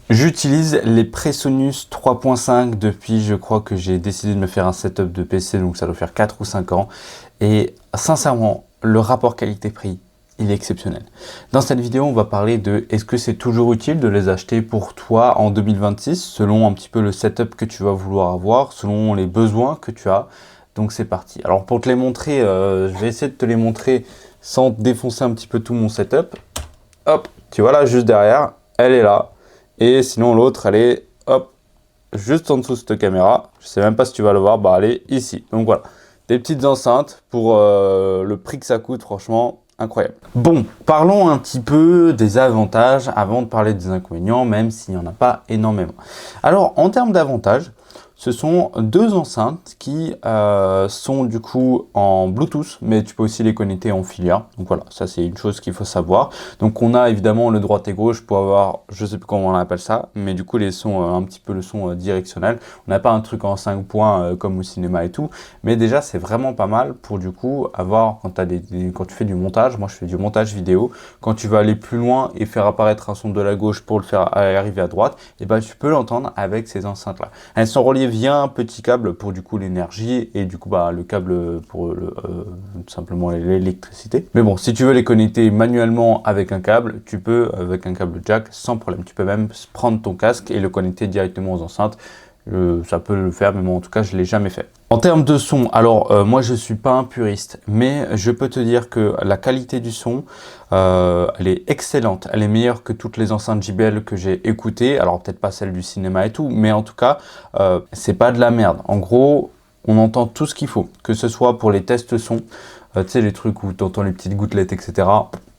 J'utilise les Presonus 3.5 depuis, je crois que j'ai décidé de me faire un setup de PC, donc ça doit faire 4 ou 5 ans. Et sincèrement, le rapport qualité-prix, il est exceptionnel. Dans cette vidéo, on va parler de est-ce que c'est toujours utile de les acheter pour toi en 2026, selon un petit peu le setup que tu vas vouloir avoir, selon les besoins que tu as. Donc c'est parti. Alors pour te les montrer, je vais essayer de te les montrer sans défoncer un petit peu tout mon setup. Hop, tu vois là, juste derrière, elle est là. Et sinon l'autre, elle est, hop, juste en dessous de cette caméra. Je sais même pas si tu vas le voir, bah elle est ici. Donc voilà, des petites enceintes pour le prix que ça coûte, franchement, incroyable. Bon, parlons un petit peu des avantages avant de parler des inconvénients, même s'il n'y en a pas énormément. Alors, en termes d'avantages, ce sont deux enceintes qui sont du coup en Bluetooth, mais tu peux aussi les connecter en filière. Donc voilà, ça c'est une chose qu'il faut savoir. Donc on a évidemment le droite et gauche pour avoir, je sais plus comment on appelle ça, mais du coup les sons, un petit peu le son directionnel. On n'a pas un truc en 5 points comme au cinéma et tout, mais déjà c'est vraiment pas mal pour du coup avoir, quand tu fais du montage, moi je fais du montage vidéo, quand tu vas aller plus loin et faire apparaître un son de la gauche pour le faire arriver à droite, et ben tu peux l'entendre avec ces enceintes là. Elles sont reliées via un petit câble pour du coup l'énergie et du coup bah le câble pour tout simplement l'électricité. Mais bon, si tu veux les connecter manuellement avec un câble, tu peux avec un câble jack sans problème. Tu peux même prendre ton casque et le connecter directement aux enceintes. Ça peut le faire, mais moi en tout cas je l'ai jamais fait. En termes de son, alors moi je suis pas un puriste, mais je peux te dire que la qualité du son, elle est excellente. Elle est meilleure que toutes les enceintes JBL que j'ai écoutées. Alors peut-être pas celle du cinéma et tout, mais en tout cas c'est pas de la merde. En gros, on entend tout ce qu'il faut, que ce soit pour les tests son, tu sais les trucs où tu entends les petites gouttelettes, etc.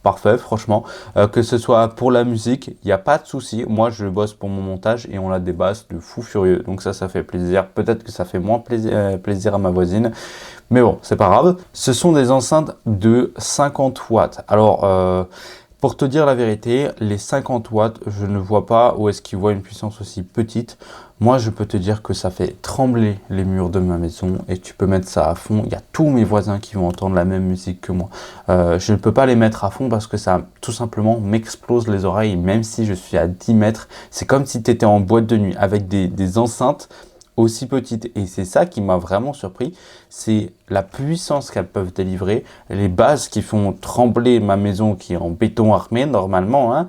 Parfait, franchement. Que ce soit pour la musique, il n'y a pas de souci. Moi, je bosse pour mon montage et on a des basses de fou furieux. Donc ça fait plaisir. Peut-être que ça fait moins plaisir à ma voisine. Mais bon, c'est pas grave. Ce sont des enceintes de 50 watts. Alors, pour te dire la vérité, les 50 watts, je ne vois pas où est-ce qu'ils voient une puissance aussi petite. Moi, je peux te dire que ça fait trembler les murs de ma maison et tu peux mettre ça à fond. Il y a tous mes voisins qui vont entendre la même musique que moi. Je ne peux pas les mettre à fond parce que ça, tout simplement, m'explose les oreilles, même si je suis à 10 mètres. C'est comme si tu étais en boîte de nuit avec des enceintes aussi petites. Et c'est ça qui m'a vraiment surpris, c'est la puissance qu'elles peuvent délivrer, les bases qui font trembler ma maison qui est en béton armé normalement, hein,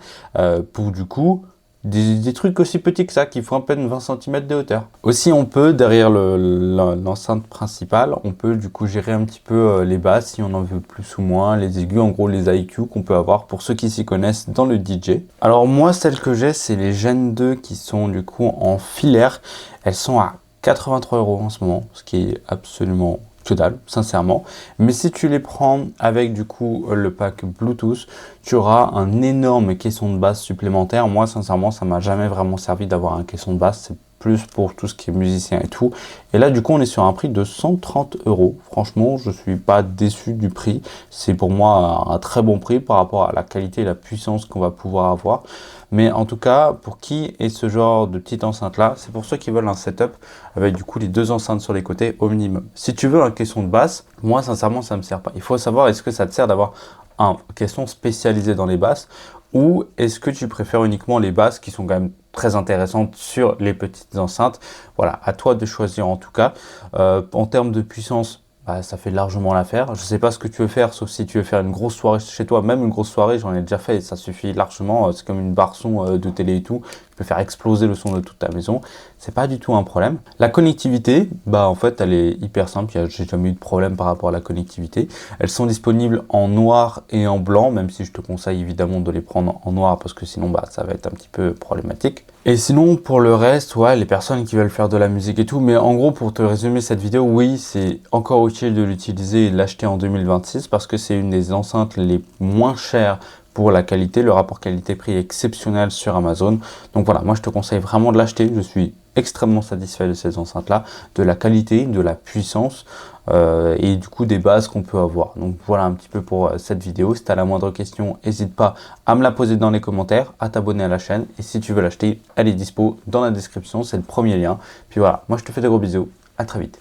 pour du coup des trucs aussi petits que ça, qui font à peine 20 cm de hauteur. Aussi, on peut, derrière l'enceinte principale, on peut du coup gérer un petit peu les basses, si on en veut plus ou moins, les aigus, en gros les IQ qu'on peut avoir pour ceux qui s'y connaissent dans le DJ. Alors moi, celles que j'ai, c'est les Gen 2 qui sont du coup en filaire. Elles sont à 83 € en ce moment, ce qui est absolument que dalle, sincèrement. Mais si tu les prends avec du coup le pack Bluetooth, tu auras un énorme caisson de basse supplémentaire. Moi, sincèrement, ça m'a jamais vraiment servi d'avoir un caisson de basse. C'est plus pour tout ce qui est musicien et tout. Et là, du coup, on est sur un prix de 130 €. Franchement, je suis pas déçu du prix. C'est pour moi un très bon prix par rapport à la qualité et la puissance qu'on va pouvoir avoir. Mais en tout cas, pour qui est ce genre de petite enceinte là, c'est pour ceux qui veulent un setup avec du coup les deux enceintes sur les côtés au minimum. Si tu veux un caisson de basse, moi sincèrement ça me sert pas. Il faut savoir, est-ce que ça te sert d'avoir un caisson spécialisé dans les basses ou est-ce que tu préfères uniquement les basses qui sont quand même très intéressantes sur les petites enceintes. Voilà, à toi de choisir en tout cas. En termes de puissance, bah, ça fait largement l'affaire. Je ne sais pas ce que tu veux faire, sauf si tu veux faire une grosse soirée chez toi. Même une grosse soirée, j'en ai déjà fait et ça suffit largement. C'est comme une barre son de télé et tout. Tu peux faire exploser le son de toute ta maison. C'est pas du tout un problème. La connectivité, bah en fait, elle est hyper simple. J'ai jamais eu de problème par rapport à la connectivité. Elles sont disponibles en noir et en blanc, même si je te conseille évidemment de les prendre en noir parce que sinon, bah, ça va être un petit peu problématique. Et sinon, pour le reste, ouais, les personnes qui veulent faire de la musique et tout, mais en gros, pour te résumer cette vidéo, oui, c'est encore utile de l'utiliser et de l'acheter en 2026 parce que c'est une des enceintes les moins chères pour la qualité. Le rapport qualité-prix est exceptionnel sur Amazon. Donc voilà, moi je te conseille vraiment de l'acheter. Je suis extrêmement satisfait de ces enceintes-là, de la qualité, de la puissance et du coup des bases qu'on peut avoir. Donc voilà un petit peu pour cette vidéo. Si tu as la moindre question, n'hésite pas à me la poser dans les commentaires, à t'abonner à la chaîne. Et si tu veux l'acheter, elle est dispo dans la description, c'est le premier lien. Puis voilà, moi je te fais de gros bisous, à très vite.